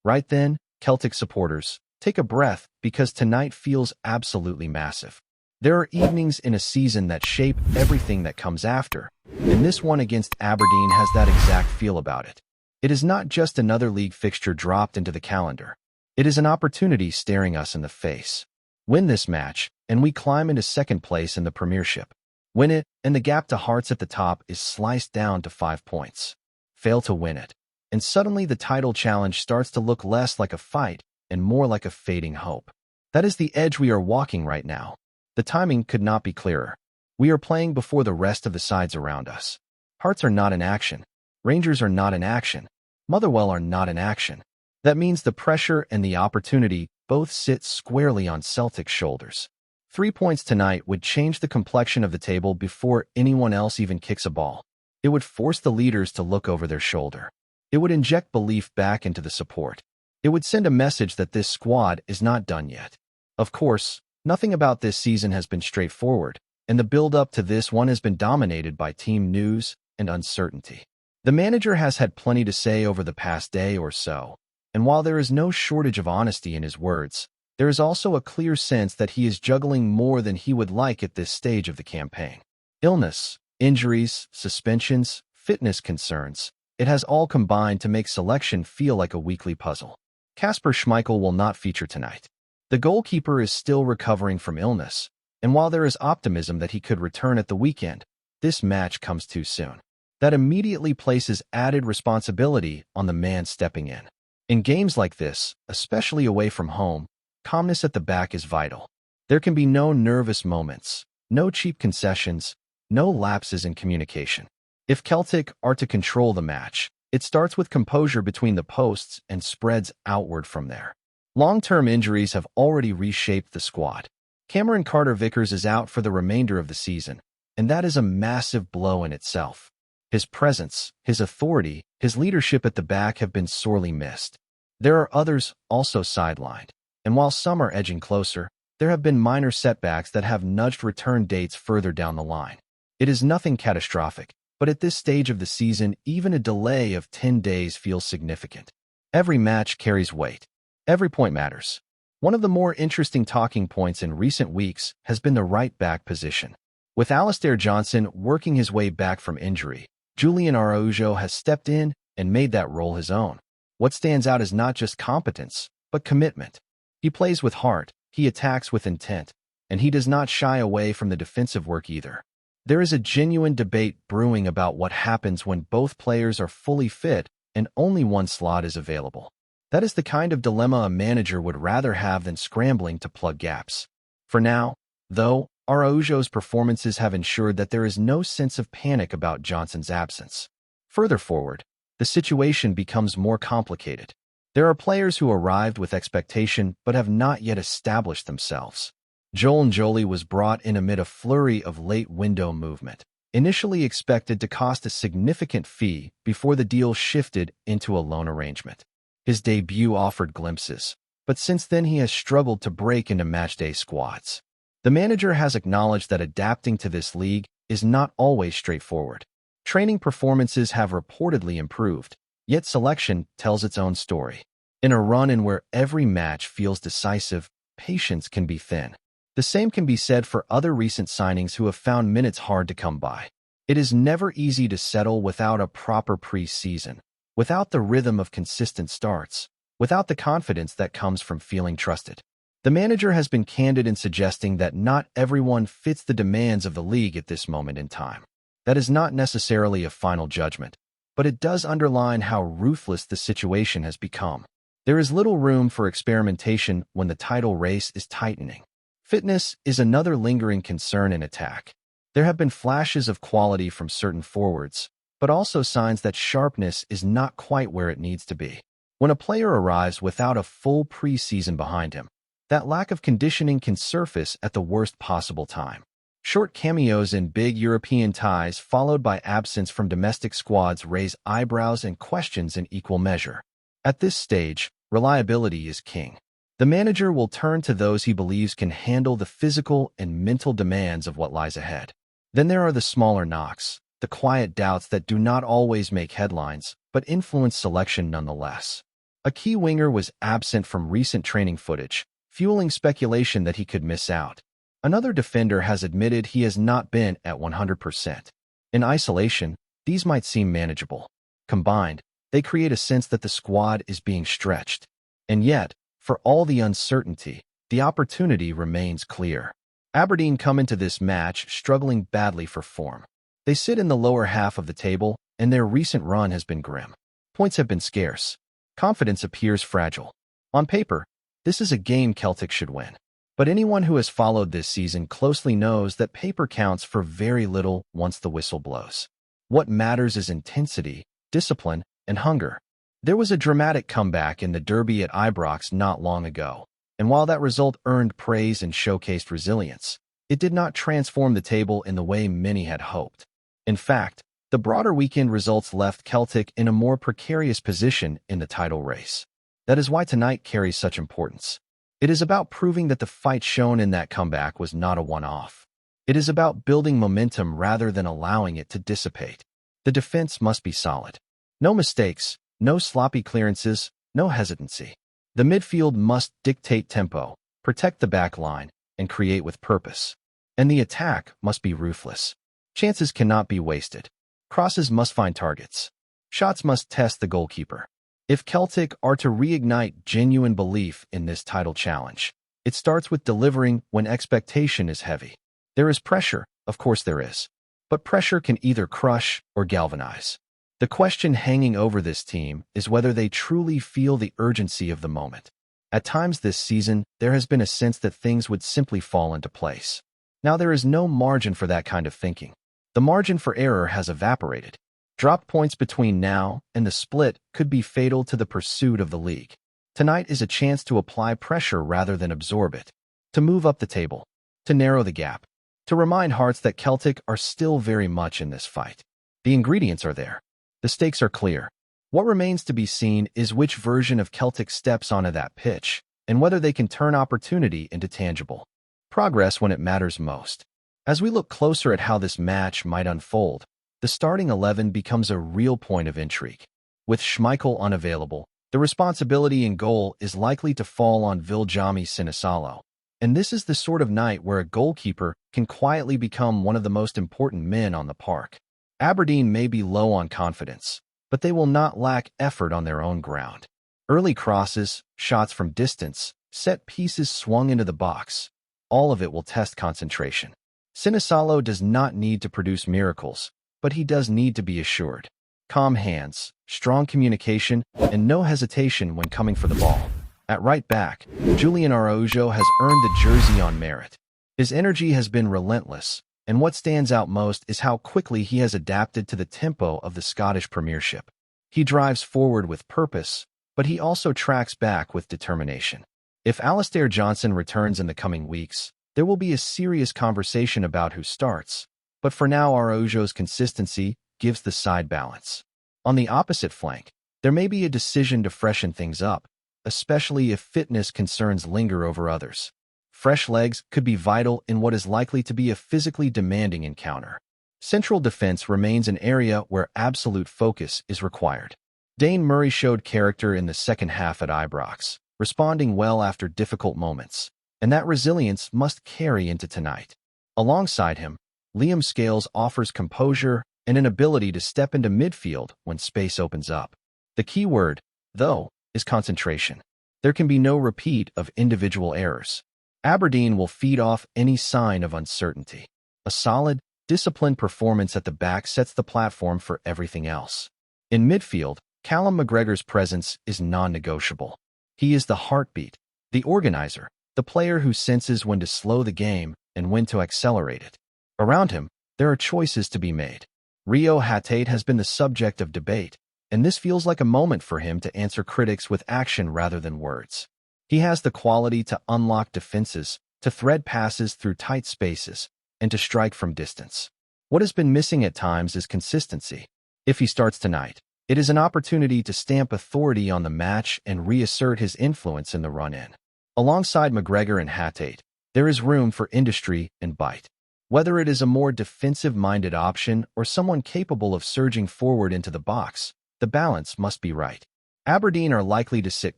Right then, Celtic supporters, take a breath because tonight feels absolutely massive. There are evenings in a season that shape everything that comes after, and this one against Aberdeen has that exact feel about it. It is not just another league fixture dropped into the calendar. It is an opportunity staring us in the face. Win this match, and we climb into second place in the Premiership. Win it, and the gap to Hearts at the top is sliced down to 5 points. Fail to win it, and suddenly the title challenge starts to look less like a fight and more like a fading hope. That is the edge we are walking right now. The timing could not be clearer. We are playing before the rest of the sides around us. Hearts are not in action. Rangers are not in action. Motherwell are not in action. That means the pressure and the opportunity both sit squarely on Celtic's shoulders. 3 points tonight would change the complexion of the table before anyone else even kicks a ball. It would force the leaders to look over their shoulder. It would inject belief back into the support. It would send a message that this squad is not done yet. Of course, nothing about this season has been straightforward, and the build-up to this one has been dominated by team news and uncertainty. The manager has had plenty to say over the past day or so, and while there is no shortage of honesty in his words, there is also a clear sense that he is juggling more than he would like at this stage of the campaign. Illness, injuries, suspensions, fitness concerns, it has all combined to make selection feel like a weekly puzzle. Kasper Schmeichel will not feature tonight. The goalkeeper is still recovering from illness, and while there is optimism that he could return at the weekend, this match comes too soon. That immediately places added responsibility on the man stepping in. In games like this, especially away from home, calmness at the back is vital. There can be no nervous moments, no cheap concessions, no lapses in communication. If Celtic are to control the match, it starts with composure between the posts and spreads outward from there. Long-term injuries have already reshaped the squad. Cameron Carter-Vickers is out for the remainder of the season, and that is a massive blow in itself. His presence, his authority, his leadership at the back have been sorely missed. There are others also sidelined, and while some are edging closer, there have been minor setbacks that have nudged return dates further down the line. It is nothing catastrophic, but at this stage of the season, even a delay of 10 days feels significant. Every match carries weight. Every point matters. One of the more interesting talking points in recent weeks has been the right-back position. With Alistair Johnson working his way back from injury, Julian Araujo has stepped in and made that role his own. What stands out is not just competence, but commitment. He plays with heart, he attacks with intent, and he does not shy away from the defensive work either. There is a genuine debate brewing about what happens when both players are fully fit and only one slot is available. That is the kind of dilemma a manager would rather have than scrambling to plug gaps. For now, though, Araujo's performances have ensured that there is no sense of panic about Johnson's absence. Further forward, the situation becomes more complicated. There are players who arrived with expectation but have not yet established themselves. Joel Njoli was brought in amid a flurry of late window movement, initially expected to cost a significant fee before the deal shifted into a loan arrangement. His debut offered glimpses, but since then he has struggled to break into matchday squads. The manager has acknowledged that adapting to this league is not always straightforward. Training performances have reportedly improved, yet selection tells its own story. In a run-in where every match feels decisive, patience can be thin. The same can be said for other recent signings who have found minutes hard to come by. It is never easy to settle without a proper pre-season, without the rhythm of consistent starts, without the confidence that comes from feeling trusted. The manager has been candid in suggesting that not everyone fits the demands of the league at this moment in time. That is not necessarily a final judgment, but it does underline how ruthless the situation has become. There is little room for experimentation when the title race is tightening. Fitness is another lingering concern in attack. There have been flashes of quality from certain forwards, but also signs that sharpness is not quite where it needs to be. When a player arrives without a full pre-season behind him, that lack of conditioning can surface at the worst possible time. Short cameos in big European ties followed by absence from domestic squads raise eyebrows and questions in equal measure. At this stage, reliability is king. The manager will turn to those he believes can handle the physical and mental demands of what lies ahead. Then there are the smaller knocks, the quiet doubts that do not always make headlines, but influence selection nonetheless. A key winger was absent from recent training footage, fueling speculation that he could miss out. Another defender has admitted he has not been at 100%. In isolation, these might seem manageable. Combined, they create a sense that the squad is being stretched. And yet, for all the uncertainty, the opportunity remains clear. Aberdeen come into this match struggling badly for form. They sit in the lower half of the table, and their recent run has been grim. Points have been scarce. Confidence appears fragile. On paper, this is a game Celtic should win. But anyone who has followed this season closely knows that paper counts for very little once the whistle blows. What matters is intensity, discipline, and hunger. There was a dramatic comeback in the derby at Ibrox not long ago, and while that result earned praise and showcased resilience, it did not transform the table in the way many had hoped. In fact, the broader weekend results left Celtic in a more precarious position in the title race. That is why tonight carries such importance. It is about proving that the fight shown in that comeback was not a one-off. It is about building momentum rather than allowing it to dissipate. The defense must be solid. No mistakes, no sloppy clearances, no hesitancy. The midfield must dictate tempo, protect the back line, and create with purpose. And the attack must be ruthless. Chances cannot be wasted. Crosses must find targets. Shots must test the goalkeeper. If Celtic are to reignite genuine belief in this title challenge, it starts with delivering when expectation is heavy. There is pressure, of course there is. But pressure can either crush or galvanize. The question hanging over this team is whether they truly feel the urgency of the moment. At times this season, there has been a sense that things would simply fall into place. Now there is no margin for that kind of thinking. The margin for error has evaporated. Dropped points between now and the split could be fatal to the pursuit of the league. Tonight is a chance to apply pressure rather than absorb it, to move up the table, to narrow the gap, to remind hearts that Celtic are still very much in this fight. The ingredients are there. The stakes are clear. What remains to be seen is which version of Celtic steps onto that pitch, and whether they can turn opportunity into tangible progress when it matters most. As we look closer at how this match might unfold, the starting 11 becomes a real point of intrigue. With Schmeichel unavailable, the responsibility in goal is likely to fall on Viljami Sinisalo. And this is the sort of night where a goalkeeper can quietly become one of the most important men on the park. Aberdeen may be low on confidence, but they will not lack effort on their own ground. Early crosses, shots from distance, set pieces swung into the box. All of it will test concentration. Sinisalo does not need to produce miracles, but he does need to be assured. Calm hands, strong communication, and no hesitation when coming for the ball. At right back, Julian Araujo has earned the jersey on merit. His energy has been relentless, and what stands out most is how quickly he has adapted to the tempo of the Scottish Premiership. He drives forward with purpose, but he also tracks back with determination. If Alistair Johnson returns in the coming weeks, there will be a serious conversation about who starts. But for now, Araujo's consistency gives the side balance. On the opposite flank, there may be a decision to freshen things up, especially if fitness concerns linger over others. Fresh legs could be vital in what is likely to be a physically demanding encounter. Central defense remains an area where absolute focus is required. Dane Murray showed character in the second half at Ibrox, responding well after difficult moments, and that resilience must carry into tonight. Alongside him, Liam Scales offers composure and an ability to step into midfield when space opens up. The key word, though, is concentration. There can be no repeat of individual errors. Aberdeen will feed off any sign of uncertainty. A solid, disciplined performance at the back sets the platform for everything else. In midfield, Callum McGregor's presence is non-negotiable. He is the heartbeat, the organizer, the player who senses when to slow the game and when to accelerate it. Around him, there are choices to be made. Rio Hatate has been the subject of debate, and this feels like a moment for him to answer critics with action rather than words. He has the quality to unlock defenses, to thread passes through tight spaces, and to strike from distance. What has been missing at times is consistency. If he starts tonight, it is an opportunity to stamp authority on the match and reassert his influence in the run-in. Alongside McGregor and Hatate, there is room for industry and bite. Whether it is a more defensive-minded option or someone capable of surging forward into the box, the balance must be right. Aberdeen are likely to sit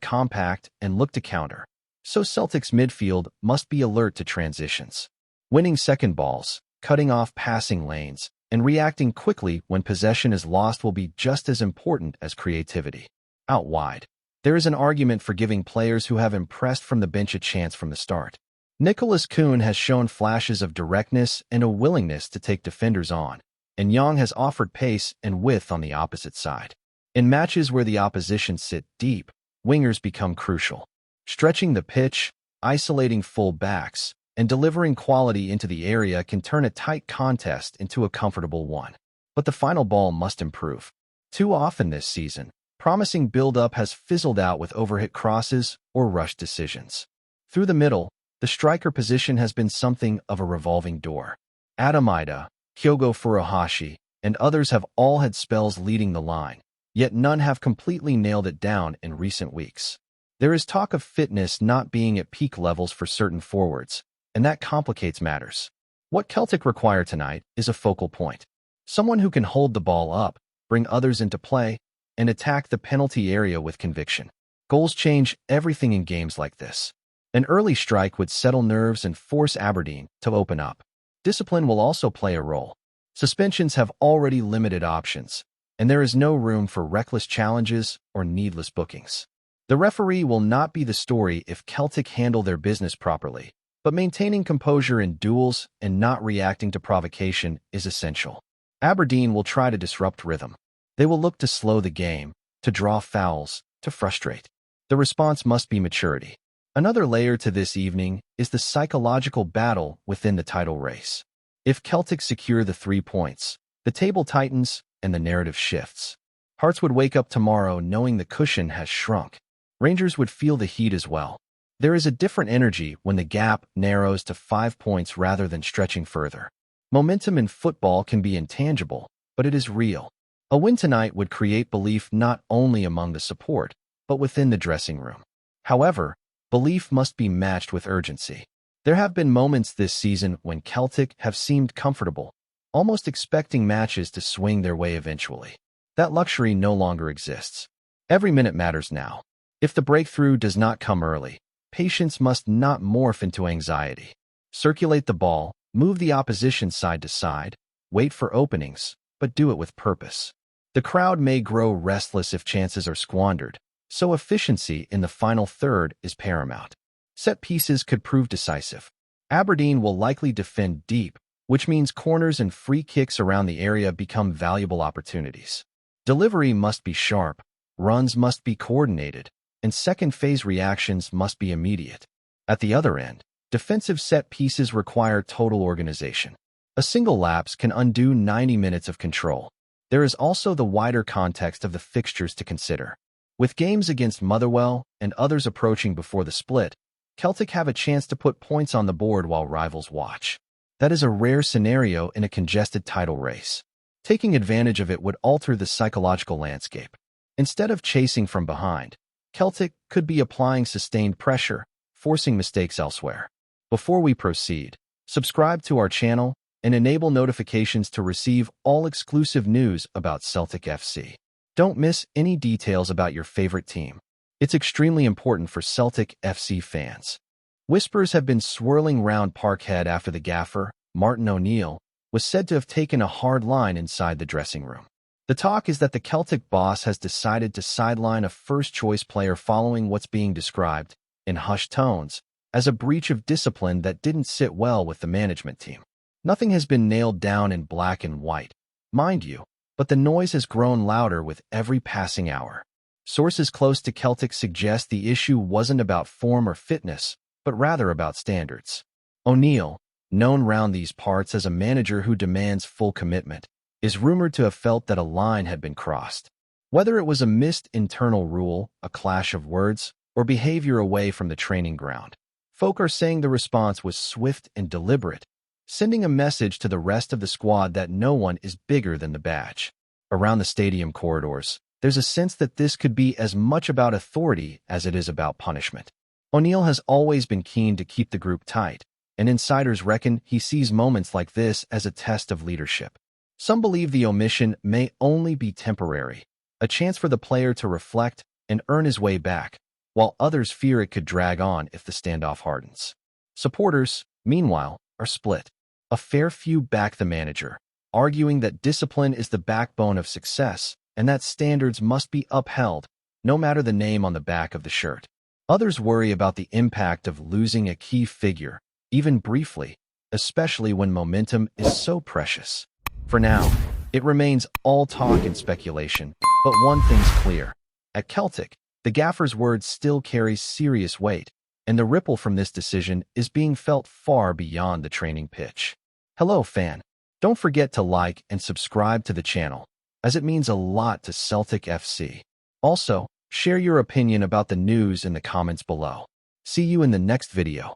compact and look to counter, so Celtic's midfield must be alert to transitions. Winning second balls, cutting off passing lanes, and reacting quickly when possession is lost will be just as important as creativity. Out wide, there is an argument for giving players who have impressed from the bench a chance from the start. Nicholas Kuhn has shown flashes of directness and a willingness to take defenders on, and Young has offered pace and width on the opposite side. In matches where the opposition sit deep, wingers become crucial. Stretching the pitch, isolating full backs, and delivering quality into the area can turn a tight contest into a comfortable one. But the final ball must improve. Too often this season, promising build-up has fizzled out with overhit crosses or rushed decisions. Through the middle, the striker position has been something of a revolving door. Adam Ida, Kyogo Furuhashi, and others have all had spells leading the line, yet none have completely nailed it down in recent weeks. There is talk of fitness not being at peak levels for certain forwards, and that complicates matters. What Celtic require tonight is a focal point. Someone who can hold the ball up, bring others into play, and attack the penalty area with conviction. Goals change everything in games like this. An early strike would settle nerves and force Aberdeen to open up. Discipline will also play a role. Suspensions have already limited options, and there is no room for reckless challenges or needless bookings. The referee will not be the story if Celtic handle their business properly, but maintaining composure in duels and not reacting to provocation is essential. Aberdeen will try to disrupt rhythm. They will look to slow the game, to draw fouls, to frustrate. The response must be maturity. Another layer to this evening is the psychological battle within the title race. If Celtic secure the 3 points, the table tightens and the narrative shifts. Hearts would wake up tomorrow knowing the cushion has shrunk. Rangers would feel the heat as well. There is a different energy when the gap narrows to 5 points rather than stretching further. Momentum in football can be intangible, but it is real. A win tonight would create belief not only among the support, but within the dressing room. However, belief must be matched with urgency. There have been moments this season when Celtic have seemed comfortable, almost expecting matches to swing their way eventually. That luxury no longer exists. Every minute matters now. If the breakthrough does not come early, patience must not morph into anxiety. Circulate the ball, move the opposition side to side, wait for openings, but do it with purpose. The crowd may grow restless if chances are squandered, so efficiency in the final third is paramount. Set pieces could prove decisive. Aberdeen will likely defend deep, which means corners and free kicks around the area become valuable opportunities. Delivery must be sharp, runs must be coordinated, and second-phase reactions must be immediate. At the other end, defensive set pieces require total organization. A single lapse can undo 90 minutes of control. There is also the wider context of the fixtures to consider. With games against Motherwell and others approaching before the split, Celtic have a chance to put points on the board while rivals watch. That is a rare scenario in a congested title race. Taking advantage of it would alter the psychological landscape. Instead of chasing from behind, Celtic could be applying sustained pressure, forcing mistakes elsewhere. Before we proceed, subscribe to our channel and enable notifications to receive all exclusive news about Celtic FC. Don't miss any details about your favorite team. It's extremely important for Celtic FC fans. Whispers have been swirling round Parkhead after the gaffer, Martin O'Neill, was said to have taken a hard line inside the dressing room. The talk is that the Celtic boss has decided to sideline a first-choice player following what's being described, in hushed tones, as a breach of discipline that didn't sit well with the management team. Nothing has been nailed down in black and white, mind you, but the noise has grown louder with every passing hour. Sources close to Celtic suggest the issue wasn't about form or fitness, but rather about standards. O'Neill, known round these parts as a manager who demands full commitment, is rumored to have felt that a line had been crossed. Whether it was a missed internal rule, a clash of words, or behavior away from the training ground, folk are saying the response was swift and deliberate, sending a message to the rest of the squad that no one is bigger than the badge. Around the stadium corridors, there's a sense that this could be as much about authority as it is about punishment. O'Neill has always been keen to keep the group tight, and insiders reckon he sees moments like this as a test of leadership. Some believe the omission may only be temporary, a chance for the player to reflect, and earn his way back, while others fear it could drag on if the standoff hardens. Supporters, meanwhile, are split. A fair few back the manager, arguing that discipline is the backbone of success and that standards must be upheld, no matter the name on the back of the shirt. Others worry about the impact of losing a key figure, even briefly, especially when momentum is so precious. For now, it remains all talk and speculation, but one thing's clear. At Celtic, the gaffer's word still carries serious weight, and the ripple from this decision is being felt far beyond the training pitch. Hello, fan. Don't forget to like and subscribe to the channel, as it means a lot to Celtic FC. Also, share your opinion about the news in the comments below. See you in the next video.